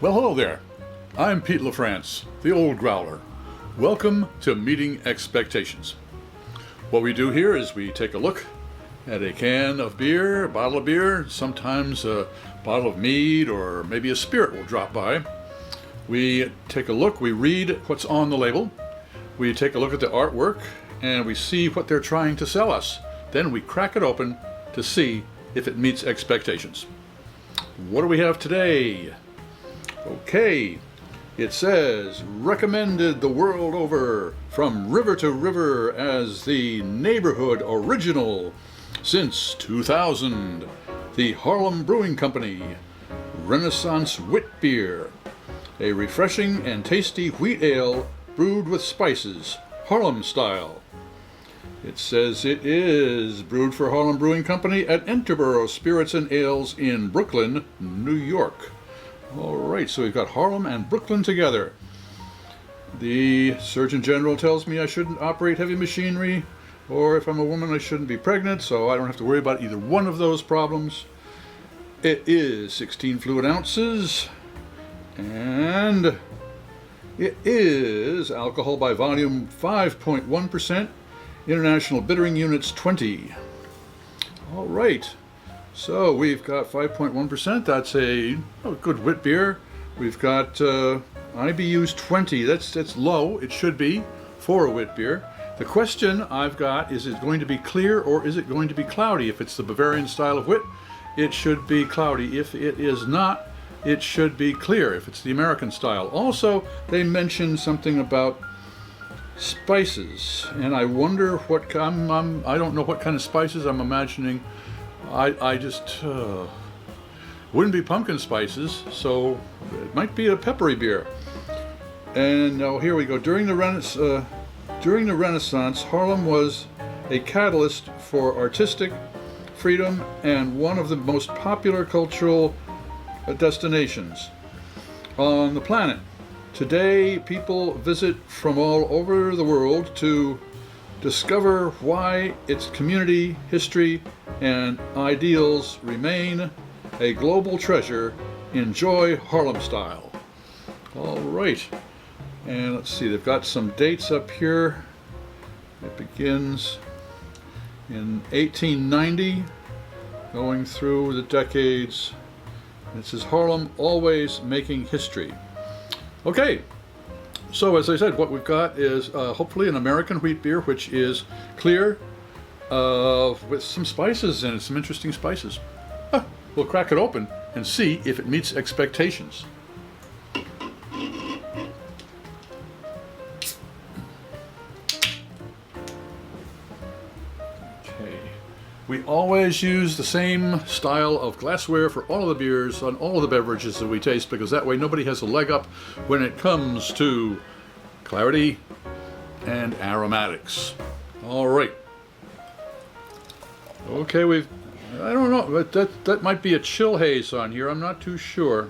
Well, hello there. I'm Pete LaFrance, the old Growler. Welcome to Meeting Expectations. What we do here is we take a look at a can of beer, a bottle of beer, sometimes a bottle of mead, or maybe a spirit will drop by. We take a look, we read what's on the label, we take a look at the artwork, and we see what they're trying to sell us. Then we crack it open to see if it meets expectations. What do we have today? Okay, it says, recommended the world over from river to river as the neighborhood original since 2000. The Harlem Brewing Company, Renaissance Witbier, a refreshing and tasty wheat ale brewed with spices, Harlem style. It says it is brewed for Harlem Brewing Company at Interboro Spirits and Ales in Brooklyn, New York. All right, so we've got Harlem and Brooklyn together. The Surgeon General tells me I shouldn't operate heavy machinery, or if I'm a woman, I shouldn't be pregnant, so I don't have to worry about either one of those problems. It is 16 fluid ounces, and it is alcohol by volume 5.1%, international bittering units 20. All right. So we've got 5.1%. That's a good wit beer. We've got IBUs 20. That's low. It should be for a wit beer. The question I've got is it going to be clear or is it going to be cloudy? If it's the Bavarian style of wit, it should be cloudy. If it is not, it should be clear. If it's the American style. Also, they mentioned something about spices, and I wonder what I don't know what kind of spices I'm imagining. I just wouldn't be pumpkin spices, so it might be a peppery beer. And now here we go. During the Renaissance, Harlem was a catalyst for artistic freedom and one of the most popular cultural destinations on the planet. Today, people visit from all over the world to discover why its community, history, and ideals remain a global treasure. Enjoy Harlem style. All right, and let's see, they've got some dates up here. It begins in 1890, going through the decades. It says Harlem always making history. Okay, so as I said, what we've got is hopefully an American wheat beer, which is clear with some spices in it, some interesting spices. We'll crack it open and see if it meets expectations. Okay, we always use the same style of glassware for all of the beers on all of the beverages that we taste, because that way nobody has a leg up when it comes to clarity and aromatics. All right. Okay, I don't know, but that might be a chill haze on here. I'm not too sure.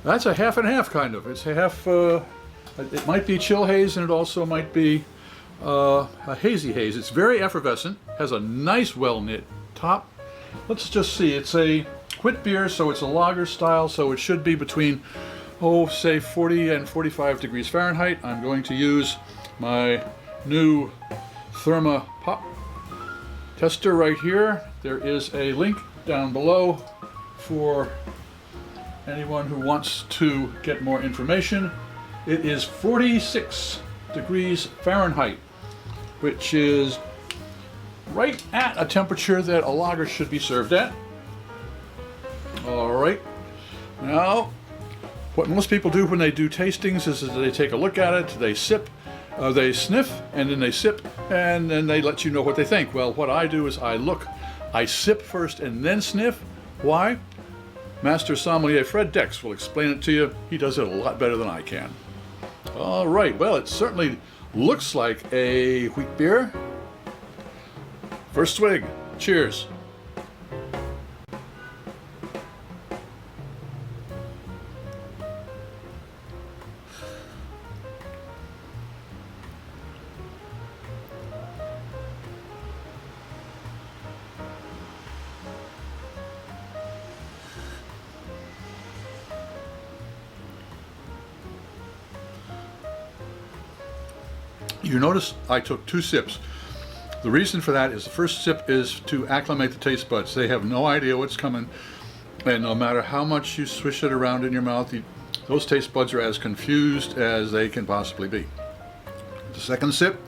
That's a half and half kind of. It's a half, it might be chill haze and it also might be a hazy haze. It's very effervescent, has a nice well-knit top. Let's just see, it's a wit beer, so it's a lager style, so it should be between, say 40 and 45 degrees Fahrenheit. I'm going to use my new Therma Pop tester right here. There is a link down below for anyone who wants to get more information. It is 46 degrees Fahrenheit, which is right at a temperature that a lager should be served at. All right. Now, what most people do when they do tastings is that they take a look at it, they sip, they sniff, and then they sip, and then they let you know what they think. Well, what I do is I sip first and then sniff. Why? Master Sommelier Fred Dex will explain it to you. He does it a lot better than I can. All right, well, it certainly looks like a wheat beer. First swig. Cheers. You notice I took 2 sips. The reason for that is the first sip is to acclimate the taste buds. They have no idea what's coming, and no matter how much you swish it around in your mouth, those taste buds are as confused as they can possibly be. The second sip,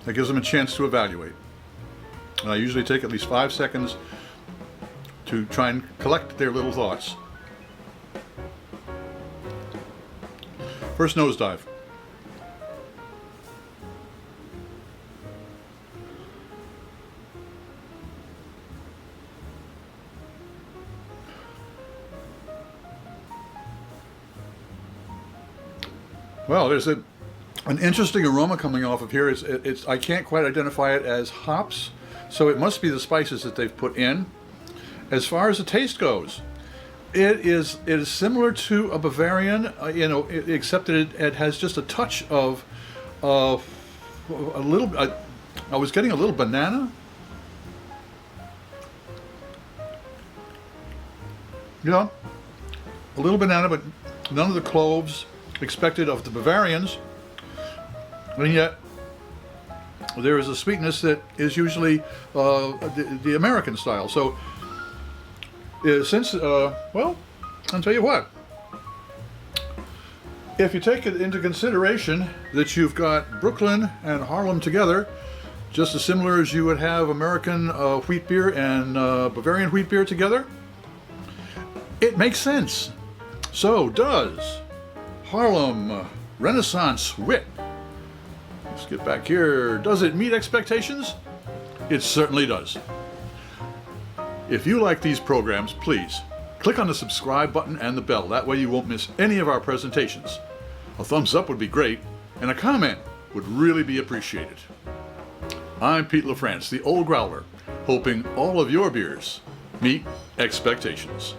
that gives them a chance to evaluate. And I usually take at least 5 seconds to try and collect their little thoughts. First nosedive. Well, there's an interesting aroma coming off of here. It's I can't quite identify it as hops, so it must be the spices that they've put in. As far as the taste goes, it is similar to a Bavarian, except that it has just a touch of a little. I was getting a little banana. Yeah, a little banana, but none of the cloves expected of the Bavarians, and yet there is a sweetness that is usually the American style. So well, I'll tell you what, if you take it into consideration that you've got Brooklyn and Harlem together, just as similar as you would have American wheat beer and Bavarian wheat beer together, it makes sense. So does Harlem Renaissance Wit. Let's get back here. Does it meet expectations? It certainly does. If you like these programs, please click on the subscribe button and the bell. That way you won't miss any of our presentations. A thumbs up would be great, and a comment would really be appreciated. I'm Pete LaFrance, the Old Growler, hoping all of your beers meet expectations.